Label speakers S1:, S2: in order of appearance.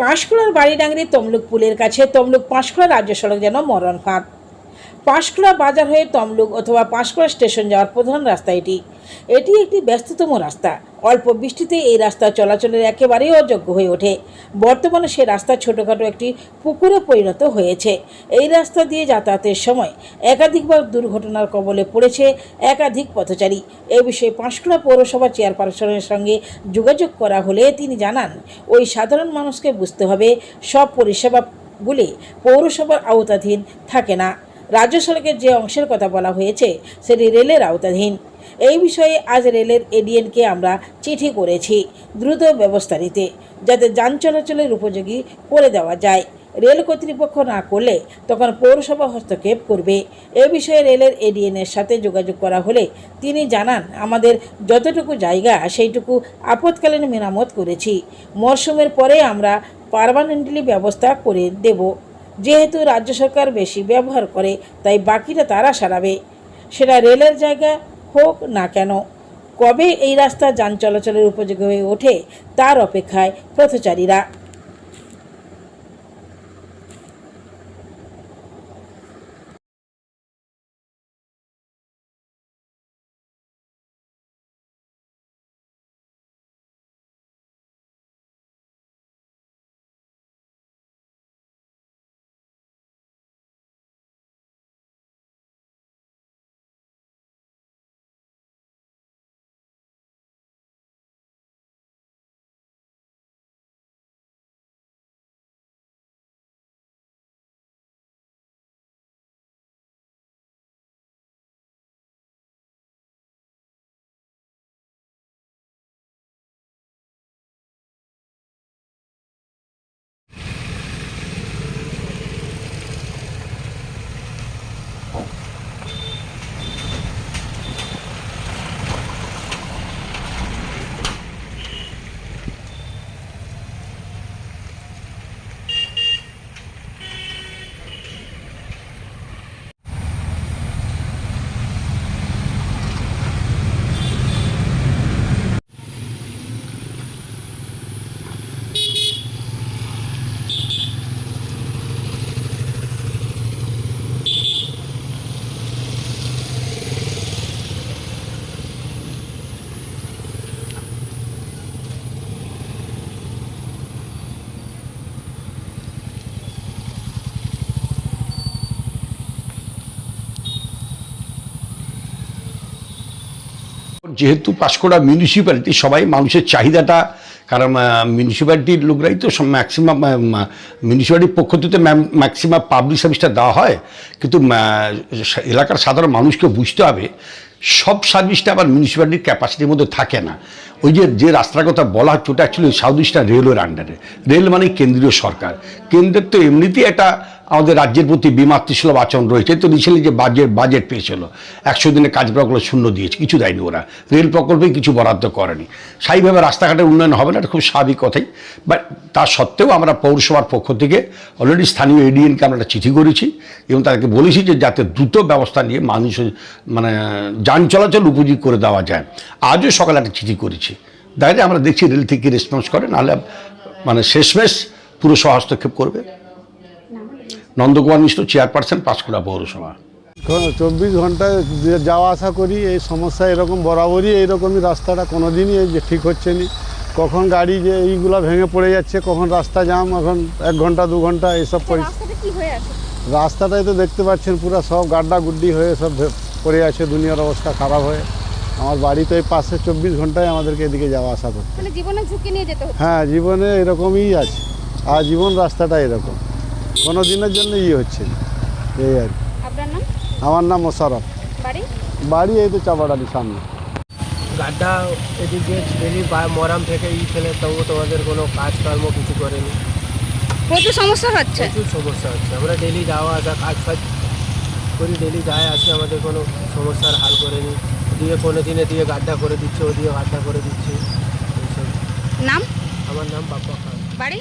S1: পাঁশকুড়ার বাড়িডাঙ্গরি তমলুক পুলের কাছে তমলুক পাঁশকুড়া রাজ্য সড়ক যেন মরণ ফাঁদ। পাঁশকুড়া বাজার হয়ে তমলুক অথবা পাঁশকুড়া স্টেশন যাওয়ার প্রধান রাস্তা এটি একটি ব্যস্ততম রাস্তা। অল্প বৃষ্টিতে এই রাস্তা চলাচলের একেবারেই অযোগ্য হয়ে ওঠে। বর্তমানে সে রাস্তা ছোটোখাটো একটি পুকুরে পরিণত হয়েছে। এই রাস্তা দিয়ে যাতায়াতের সময় একাধিকবার দুর্ঘটনার কবলে পড়েছে একাধিক পথচারী। এ বিষয়ে পাঁশকুড়া পৌরসভা চেয়ারপারসনের সঙ্গে যোগাযোগ করা হলে তিনি জানান, ওই সাধারণ মানুষকে বুঝতে হবে সব পরিষেবাগুলি পৌরসভার আওতাধীন থাকে না। রাজ্য সড়কের যে অংশের কথা বলা হয়েছে সেটি রেলের আওতাধীন। এই বিষয়ে আজ রেলের এডিএনকে আমরা চিঠি করেছি দ্রুত ব্যবস্থা নিতে, যাতে যান চলাচলের উপযোগী করে দেওয়া যায়। রেল কর্তৃপক্ষ না করলে তখন পৌরসভা হস্তক্ষেপ করবে। এ বিষয়ে রেলের এডিএনের সাথে যোগাযোগ করা হলে তিনি জানান, আমাদের যতটুকু জায়গা সেইটুকু আপৎকালীন মেরামত করেছি। মরশুমের পরে আমরা পার্মানেন্টলি ব্যবস্থা করে দেব। যেহেতু রাজ্য সরকার বেশি ব্যবহার করে, তাই বাকিটা তারা সারাবে, সেটা রেলের জায়গা হোক না কেন। কবে এই রাস্তা যান চলাচলের উপযোগী হয়ে ওঠে তার অপেক্ষায় পথচারীরা।
S2: যেহেতু পাঁশকুড়া মিউনিসিপ্যালিটি সবাই মানুষের চাহিদাটা, কারণ মিউনিসিপ্যালিটির লোকরাই তো ম্যাক্সিমাম মিউনিসিপ্যালিটির পক্ষ থেকে ম্যাক্সিমাম পাবলিক সার্ভিসটা দেওয়া হয়, কিন্তু এলাকার সাধারণ মানুষকে বুঝতে হবে সব সার্ভিসটা আবার মিউনিসিপ্যালিটির ক্যাপাসিটির মধ্যে থাকে না। ওই যে রাস্তার কথা বলা হচ্ছে ওটা অ্যাকচুয়ালি সাউথ ইস্টার্ন রেলওয়ের আন্ডারে। রেল মানে কেন্দ্রীয় সরকার, কেন্দ্রের তো এমনিতেই একটা আমাদের রাজ্যের প্রতি বিমাতৃসুলভ আচরণ রয়েছে। তো রিসেন্টলি যে বাজেট পেয়েছিল 100 দিনের কাজ প্রকল্প শূন্য দিয়েছে, কিছু দেয়নি ওরা, রেল প্রকল্পে কিছু বরাদ্দ করেনি। স্বাভাবিকভাবে রাস্তাঘাটের উন্নয়ন হবে না, এটা খুব স্বাভাবিক কথাই। বাট তা সত্ত্বেও আমরা পৌরসভার পক্ষ থেকে অলরেডি স্থানীয় এডিএনকে আমরা একটা চিঠি করেছি এবং তাদেরকে বলেছি যে যাতে দ্রুত ব্যবস্থা নিয়ে মানুষ মানে যান চলাচল উপযোগী করে দেওয়া যায়। আজও সকালে একটা চিঠি করেছি, দেখা যায় আমরা দেখছি রেল থেকে রেসপন্স করে, নাহলে মানে শেষমেশ পুরসভা হস্তক্ষেপ করবে। নন্দকুমার মিশ্র, চেয়ারপারসন, পাঁশকুড়া পৌরসভা।
S3: 24 ঘন্টায় যাওয়া আসা করি, এই সমস্যা এরকম বরাবরই এইরকমই। রাস্তাটা কোনোদিনই এই যে ঠিক হচ্ছে না, কখন গাড়ি যে এইগুলো ভেঙে পড়ে যাচ্ছে, কখন রাস্তা জাম, এখন 1 ঘন্টা 2 ঘন্টা এইসব রাস্তাটাই তো দেখতে পাচ্ছেন পুরো সব গাড্ডা গুড্ডি হয়ে সব পড়ে আছে, দুনিয়ার অবস্থা খারাপ হয়ে। আমার বাড়ি তো এই পাশে, 24 ঘন্টায় আমাদেরকে এদিকে যাওয়া আসা করতে।
S4: জীবনে ঝুঁকি নিয়ে যেতে হচ্ছে।
S3: হ্যাঁ, জীবনে এরকমই আছে, আর জীবন রাস্তাটা এরকম, কোনো দিনের জন্য হচ্ছে এই আর কি।
S4: আপনার নাম?
S3: আমার নাম মোশাররফ। বাড়ি এই তো চাপাডালির সামনে।
S5: গাড্ডা এদিকে ডেলি মরাম থেকে ফেলে, তবু তোমাদের কোনো কাজকর্ম কিছু করেনি।
S4: প্রচুর সমস্যা হচ্ছে।
S5: আমরা ডেলি যাওয়া আসা কাজ ফাজ করি, ডেলি যায় আসি, আমাদের কোনো সমস্যার হাল করেনি। দিয়ে কোনো দিনে দিয়ে গাড্ডা করে দিচ্ছে, ওদিকে গাড্ডা করে দিচ্ছে।
S4: নাম?
S5: আমার নাম বাপ্পা খান।
S4: বাড়ি?